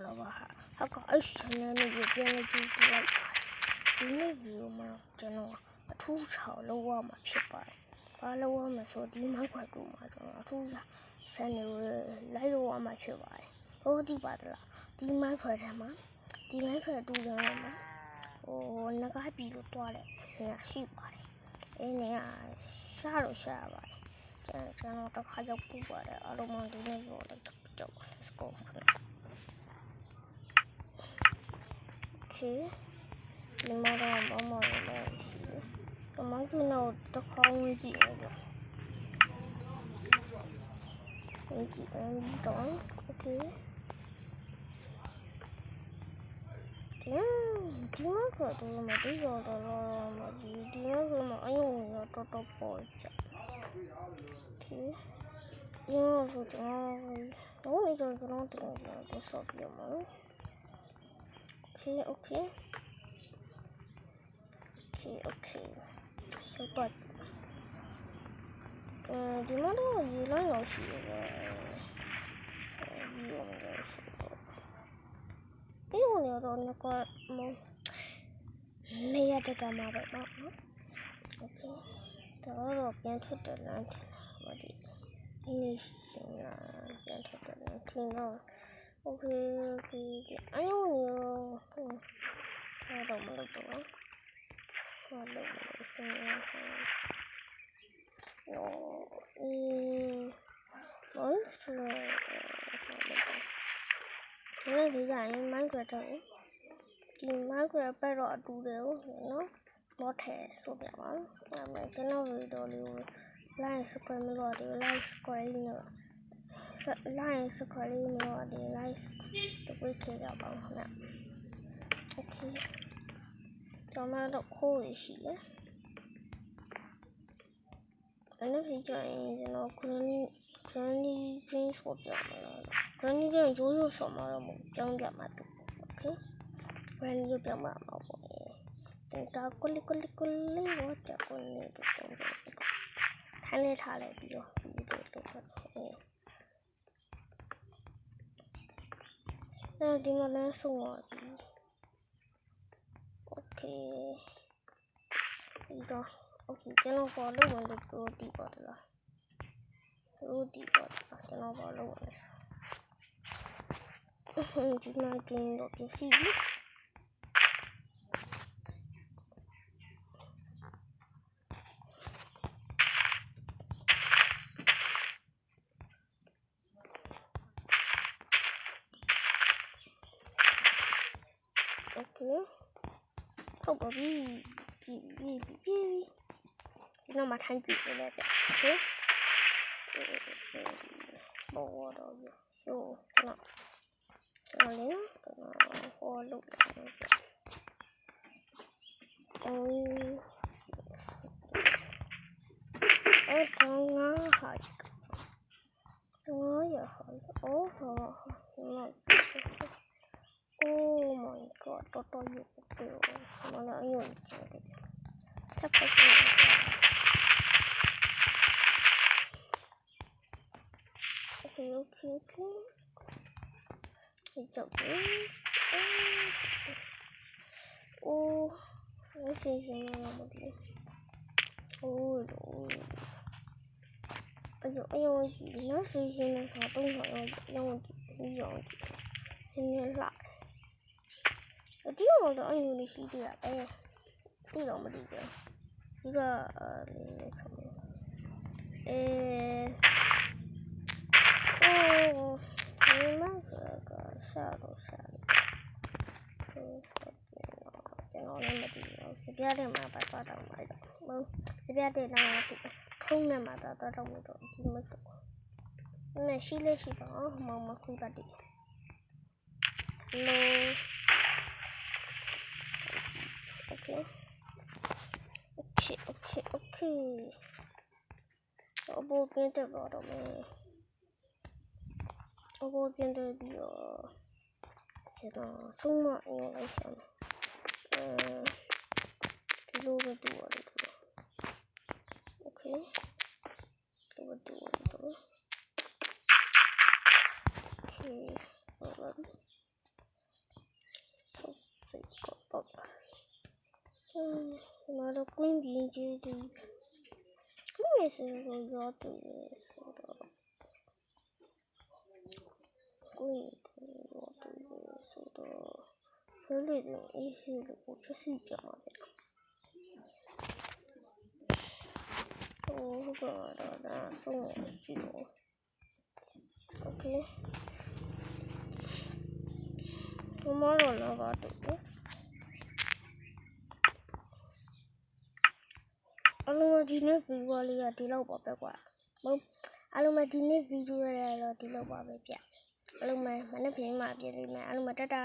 တော့ပါဟာကအဲ့ဆန်နေနေပြန်နေကြည့်လိုက်ပါဒီနေ့ဗီဒီယိုမှာကျွန်တော်အထူးချောင်းလောက်ရမှာဖြစ်ပါတယ်ဘာလောက်ရမှာဆိုဒီမိုက်ခွက်တူမှာကျွန်တော်အထူးဆန်နေလိုက်လောက်ရမှာဖြစ်ပါတယ်ဟုတ်ဒီပါတလားဒီမိုက်ခွက်ထဲမှာဒီမိုက်ခွက်တူတယ်မှာငကားပြီးတော့တွားတယ်နေရာရှိပါတယ်အဲ့နေရာရှားလို့ရှားပါတယ်ကျွန်တော်တစ်ခါရောက်ပူပါတယ်အားလုံးမဒီနေ့ရောလိုက်တော့ let's go okay ဒီမှာတော့မလည်းကမန်းကတော့တစ်ခါဝင်ကြည့်ရအောင်ဝင်ကြည့်တော့ okayဒီမှာကတော့မသိတော့ဒီမှာကတော့အယုံရတော့ပေါ်ကြokay ရောဆိုတော့နေတော့ကျွန်တော်တင်ဆော့ပြမှာ okay so but ဒီမှာတော့ရေလောင်းရှိတယ်ဒီလိုတော့နေရတဲ့ကမှာပဲနော် okay တော့ပြန်ထွက်တယ်လမ်းထင်ပါဒီနေ့ရှင်ကပြန်ထွက်တယ်လမ်းထင်တော့ okay အယုံရောတော့မလုပ်တော့ဘာလို့လဲဆိုတော့ဘာလို့ဆိုတော့ဒီကရင်မိုင်းကြတော့ဒီမိုင်းကြပဲတော့အတူတယ်နော်မော့ထဲဆိုပြပါမယ်ကျွန်တော်ဗီဒီယိုလေးကို like subscribe မလုပ်တော့ like subscribe နော် like subscribe မလုပ်တော့ like တပိတ်ခဲ့ကြပါဦးခင်ဗျ okay ကျွန်တော်တော့ခိုးရရှိတယ်အဲ့ဒါကြီးကျရင်ကျွန်တော် granny ကင်းဆိုပြမှာလား granny ကင်းရိုးရိုးဆော်မှာတော့မဟုတ်ကြောင်းပြမှာတူ okay granny ကိုပြမှာမဟုတ်ဘူးဒါကိုလီဝတ်ကြကိုနေတော့ထိုင်နေထားလိုက်ပြီးတော့ဒီတော့ဒီမှာလည်းဆုံးသွားပြီ okay ဒီတော့ okay ကျွန်တော်ပေါ်လို့ဝင်လို့ protein ပေါ်တယ်လား protein ပေါ်တယ်ကျွန်တော်ပေါ်လို့ဝင်ဒီမှာကင်းတော့ပြစီပြီokay ဟုတ်ပါပြီကျွန်တော်မှထိုင်ကြည့်နေတယ်ဗျ okay ဘောတော့ရိုးနော်ကျွန်တော်ဟောလို့တော့ငါဟာတော့ရဟာoh my god တော်ရုပ်ပြောမလားအယုံချတယ်ချက်ပတ်နေokay ကြောက်တယ်我谢谢妈妈的哎呦那谁现在啥动作让我今天辣ဒီတော့အယုံလေးရှိသေးတယ်ဒီတော့မသိဘူးဒီကလေးဆုံးဒီမှာကရှာလို့ကျွန်တော်လည်းမသိဘူးစပြတဲ့မှာပါတော့မှာစပြတဲ့နားကထုံးနေမှာတော့မတော့ဒီမတော့မရှိလို့ရှိပါမခွေးပါတယ်okay အဘောပြင်းတက်တော့မယ်အဘောပြင်းတက်ပြီးတော့ကျွန်တော်ဆုံးမအရင်လိုက်ဆောင်ဒီလိုပဲတူရတယ် okay တူokay ဟုတ်ပါ ရင်ကျေးဇူးကိုယ့်ရဲ့စိတ်ကိုရောတူရဲဆိုတော့ကိုယ့်ရဲ့ရောတူရဲဆိုတော့ဘယ်လိုလဲအေးရှိလို့ဖြစ်စီကြမှာလဲဟုတ်ကဲ့ဒါဆုံးရှိတော့ okay မမတော့လာပါတယ်အလုံးဒီနေ့ဗီဒီယိုလေးကဒီလောက်ပါပဲကွာဟုတ်အလုံးမဒီနေ့ဗီဒီယိုရတော့ဒီလောက်ပါပဲဗျအလုံးမနေ့ပြင်မှာပြည့်လိမ့်မယ်အလုံးမတတာ